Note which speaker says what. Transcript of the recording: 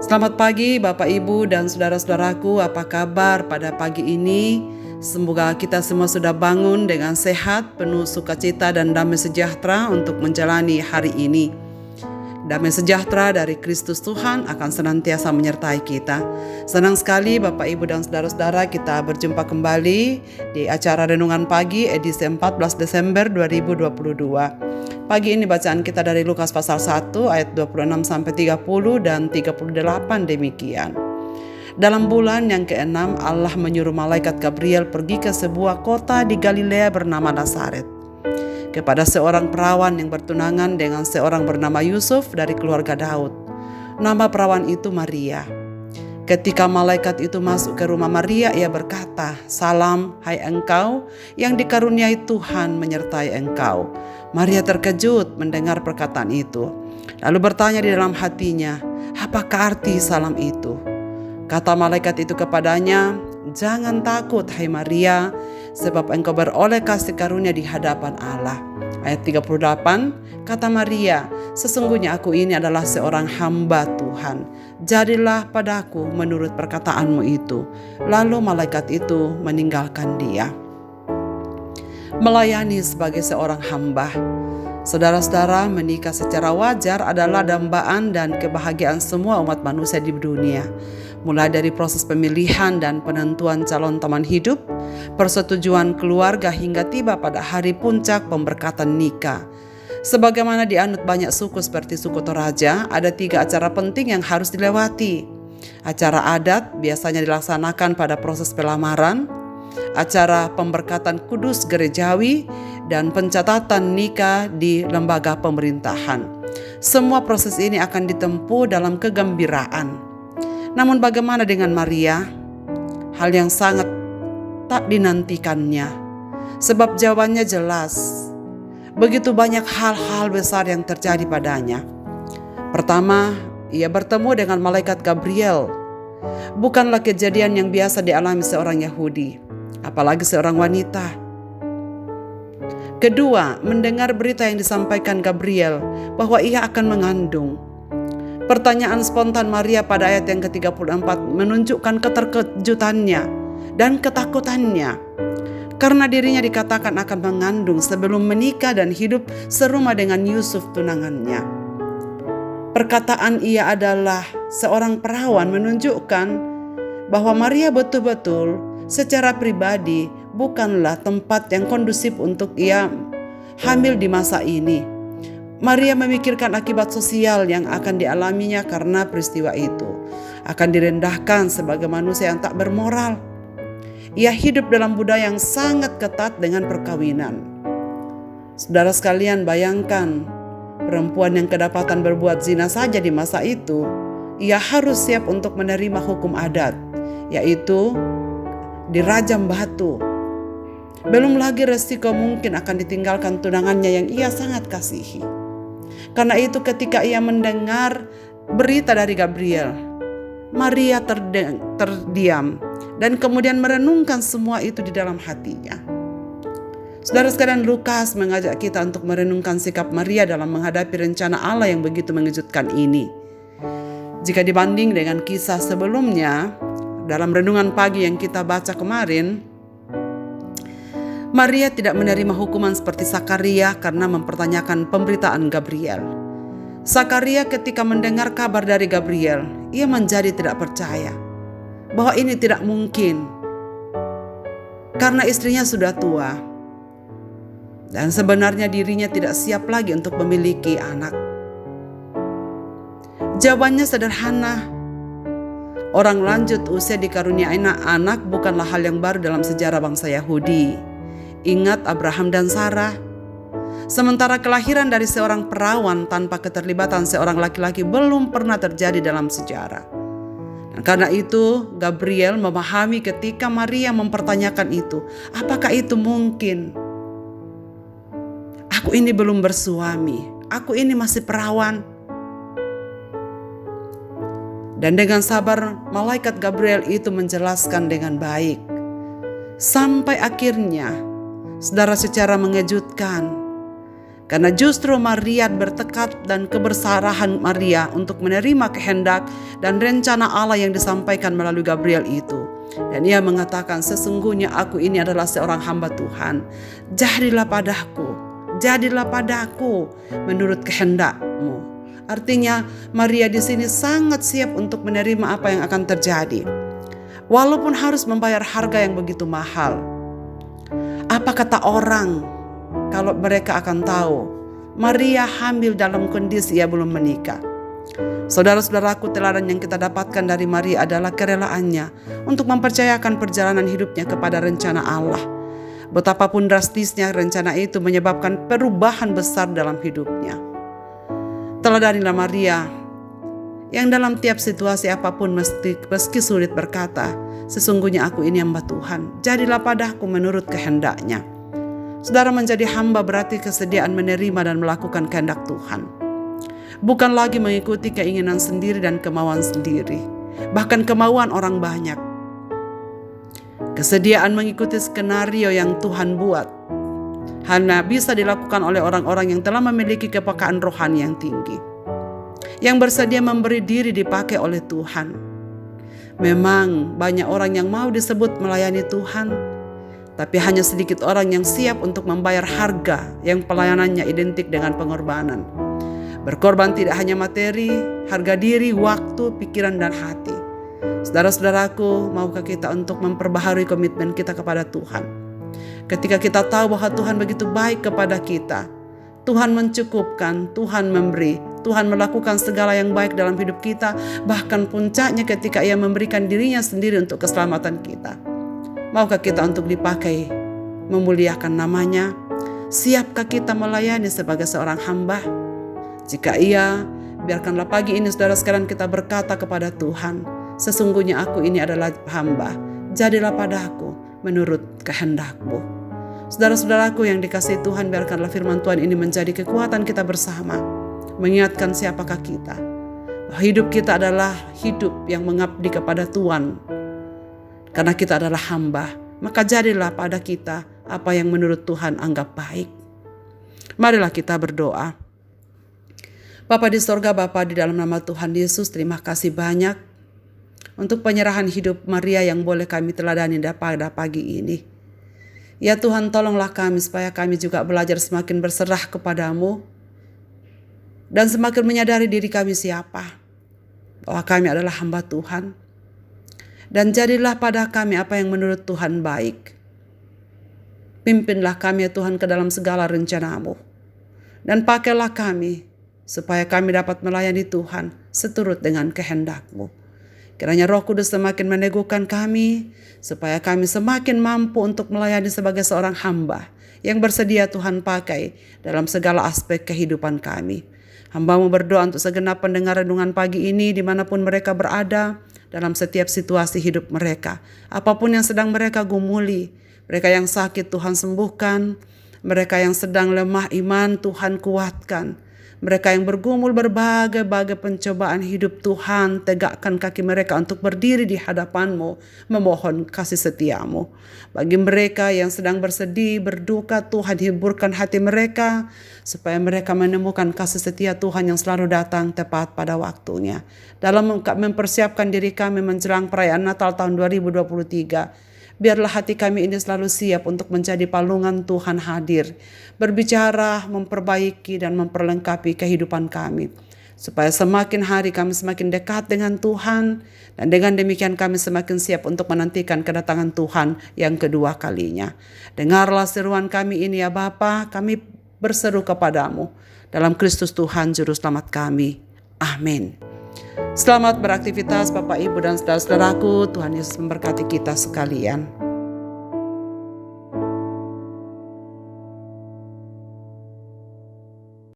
Speaker 1: Selamat pagi Bapak Ibu dan saudara-saudaraku, apa kabar pada pagi ini? Semoga kita semua sudah bangun dengan sehat, penuh sukacita dan damai sejahtera untuk menjalani hari ini. Damai sejahtera dari Kristus Tuhan akan senantiasa menyertai kita. Senang sekali Bapak Ibu dan saudara-saudara, kita berjumpa kembali di acara Renungan Pagi edisi 14 Desember 2022. Pagi ini bacaan kita dari Lukas pasal 1 ayat 26 sampai 30 dan 38 demikian. Dalam bulan yang ke-6 Allah menyuruh malaikat Gabriel pergi ke sebuah kota di Galilea bernama Nazaret, kepada seorang perawan yang bertunangan dengan seorang bernama Yusuf dari keluarga Daud. Nama perawan itu Maria. Ketika malaikat itu masuk ke rumah Maria, ia berkata, "Salam, hai engkau yang dikaruniai Tuhan menyertai engkau." Maria terkejut mendengar perkataan itu, lalu bertanya di dalam hatinya, "Apakah arti salam itu?" Kata malaikat itu kepadanya, "Jangan takut, hai Maria, sebab engkau beroleh kasih karunia di hadapan Allah." Ayat 38, kata Maria, "Sesungguhnya aku ini adalah seorang hamba Tuhan. Jadilah padaku menurut perkataanmu itu." Lalu malaikat itu meninggalkan dia. Melayani sebagai seorang hamba. Saudara-saudara, menikah secara wajar adalah dambaan dan kebahagiaan semua umat manusia di dunia. Mulai dari proses pemilihan dan penentuan calon teman hidup, persetujuan keluarga hingga tiba pada hari puncak pemberkatan nikah. Sebagaimana dianut banyak suku seperti suku Toraja, ada 3 acara penting yang harus dilewati. Acara adat biasanya dilaksanakan pada proses pelamaran, acara pemberkatan kudus gerejawi, dan pencatatan nikah di lembaga pemerintahan. Semua proses ini akan ditempuh dalam kegembiraan. Namun bagaimana dengan Maria? Hal yang sangat tak dinantikannya. Sebab jawabannya jelas. Begitu banyak hal-hal besar yang terjadi padanya. Pertama, ia bertemu dengan malaikat Gabriel. Bukanlah kejadian yang biasa dialami seorang Yahudi, apalagi seorang wanita. Kedua, mendengar berita yang disampaikan Gabriel bahwa ia akan mengandung. Pertanyaan spontan Maria pada ayat yang ke-34 menunjukkan keterkejutannya dan ketakutannya, karena dirinya dikatakan akan mengandung sebelum menikah dan hidup serumah dengan Yusuf tunangannya. Perkataan ia adalah seorang perawan menunjukkan bahwa Maria betul-betul secara pribadi bukanlah tempat yang kondusif untuk ia hamil di masa ini. Maria memikirkan akibat sosial yang akan dialaminya karena peristiwa itu. Akan direndahkan sebagai manusia yang tak bermoral. Ia hidup dalam budaya yang sangat ketat dengan perkawinan. Saudara sekalian, bayangkan perempuan yang kedapatan berbuat zina saja di masa itu, ia harus siap untuk menerima hukum adat, yaitu dirajam batu. Belum lagi resiko mungkin akan ditinggalkan tunangannya yang ia sangat kasihi. Karena itu ketika ia mendengar berita dari Gabriel, Maria terdiam dan kemudian merenungkan semua itu di dalam hatinya. Saudara sekalian, Lukas mengajak kita untuk merenungkan sikap Maria dalam menghadapi rencana Allah yang begitu mengejutkan ini. Jika dibanding dengan kisah sebelumnya, dalam renungan pagi yang kita baca kemarin, Maria tidak menerima hukuman seperti Sakaria karena mempertanyakan pemberitaan Gabriel. Sakaria ketika mendengar kabar dari Gabriel, ia menjadi tidak percaya bahwa ini tidak mungkin karena istrinya sudah tua dan sebenarnya dirinya tidak siap lagi untuk memiliki anak. Jawabannya sederhana. Orang lanjut usia dikaruniai anak bukanlah hal yang baru dalam sejarah bangsa Yahudi. Ingat Abraham dan Sarah. Sementara kelahiran dari seorang perawan tanpa keterlibatan seorang laki-laki belum pernah terjadi dalam sejarah. Dan karena itu Gabriel memahami ketika Maria mempertanyakan itu, apakah itu mungkin? Aku ini belum bersuami, aku ini masih perawan. Dan dengan sabar malaikat Gabriel itu menjelaskan dengan baik. Sampai akhirnya, saudara, secara mengejutkan, Karena justru Maria bertekad dan kebersarahan Maria untuk menerima kehendak dan rencana Allah yang disampaikan melalui Gabriel itu. Dan ia mengatakan, sesungguhnya aku ini adalah seorang hamba Tuhan. Jadilah padaku menurut kehendak-Mu. Artinya Maria di sini sangat siap untuk menerima apa yang akan terjadi. Walaupun harus membayar harga yang begitu mahal. Apa kata orang kalau mereka akan tahu Maria hamil dalam kondisi ia belum menikah? Saudara-saudaraku, teladan yang kita dapatkan dari Maria adalah kerelaannya untuk mempercayakan perjalanan hidupnya kepada rencana Allah. Betapapun drastisnya rencana itu menyebabkan perubahan besar dalam hidupnya. Teladanilah Maria yang dalam tiap situasi apapun meski sulit berkata, sesungguhnya aku ini hamba Tuhan, jadilah padaku menurut kehendak-Nya. Saudara, menjadi hamba berarti kesediaan menerima dan melakukan kehendak Tuhan. Bukan lagi mengikuti keinginan sendiri dan kemauan sendiri, bahkan kemauan orang banyak. Kesediaan mengikuti skenario yang Tuhan buat hanya bisa dilakukan oleh orang-orang yang telah memiliki kepekaan rohani yang tinggi, yang bersedia memberi diri dipakai oleh Tuhan. Memang banyak orang yang mau disebut melayani Tuhan, tapi hanya sedikit orang yang siap untuk membayar harga yang pelayanannya identik dengan pengorbanan. Berkorban tidak hanya materi, harga diri, waktu, pikiran, dan hati. Saudara-saudaraku, maukah kita untuk memperbaharui komitmen kita kepada Tuhan? Ketika kita tahu bahwa Tuhan begitu baik kepada kita, Tuhan mencukupkan, Tuhan memberi, Tuhan melakukan segala yang baik dalam hidup kita, bahkan puncaknya ketika Ia memberikan dirinya sendiri untuk keselamatan kita. Maukah kita untuk dipakai memuliakan namanya? Siapkah kita melayani sebagai seorang hamba? Jika iya, biarkanlah pagi ini saudara sekalian kita berkata kepada Tuhan, sesungguhnya aku ini adalah hamba, jadilah padaku menurut kehendak-Mu. Saudara-saudaraku yang dikasihi Tuhan, biarkanlah firman Tuhan ini menjadi kekuatan kita bersama, mengingatkan siapakah kita, bahwa hidup kita adalah hidup yang mengabdi kepada Tuhan. Karena kita adalah hamba, maka jadilah pada kita apa yang menurut Tuhan anggap baik. Marilah kita berdoa. Bapa di sorga, Bapa di dalam nama Tuhan Yesus, terima kasih banyak untuk penyerahan hidup Maria yang boleh kami teladani pada pagi ini. Ya Tuhan, tolonglah kami supaya kami juga belajar semakin berserah kepadamu dan semakin menyadari diri kami siapa, bahwa kami adalah hamba Tuhan. Dan jadilah pada kami apa yang menurut Tuhan baik. Pimpinlah kami ya Tuhan ke dalam segala rencana-Mu. Dan pakailah kami supaya kami dapat melayani Tuhan seturut dengan kehendak-Mu. Kiranya Roh Kudus semakin meneguhkan kami, supaya kami semakin mampu untuk melayani sebagai seorang hamba yang bersedia Tuhan pakai dalam segala aspek kehidupan kami. Hamba-Mu berdoa untuk segenap pendengar renungan pagi ini dimanapun mereka berada, dalam setiap situasi hidup mereka. Apapun yang sedang mereka gumuli, mereka yang sakit Tuhan sembuhkan, mereka yang sedang lemah iman Tuhan kuatkan. Mereka yang bergumul berbagai-bagai pencobaan hidup Tuhan, tegakkan kaki mereka untuk berdiri di hadapan-Mu, memohon kasih setia-Mu. Bagi mereka yang sedang bersedih, berduka, Tuhan hiburkan hati mereka, supaya mereka menemukan kasih setia Tuhan yang selalu datang tepat pada waktunya. Dalam mempersiapkan diri kami menjelang perayaan Natal tahun 2023, biarlah hati kami ini selalu siap untuk menjadi palungan Tuhan hadir, berbicara, memperbaiki dan memperlengkapi kehidupan kami, supaya semakin hari kami semakin dekat dengan Tuhan, dan dengan demikian kami semakin siap untuk menantikan kedatangan Tuhan yang kedua kalinya. Dengarlah seruan kami ini ya Bapa, kami berseru kepadamu dalam Kristus Tuhan Juru Selamat kami. Amin. Selamat beraktivitas Bapak, Ibu, dan saudara-saudaraku. Tuhan Yesus memberkati kita sekalian.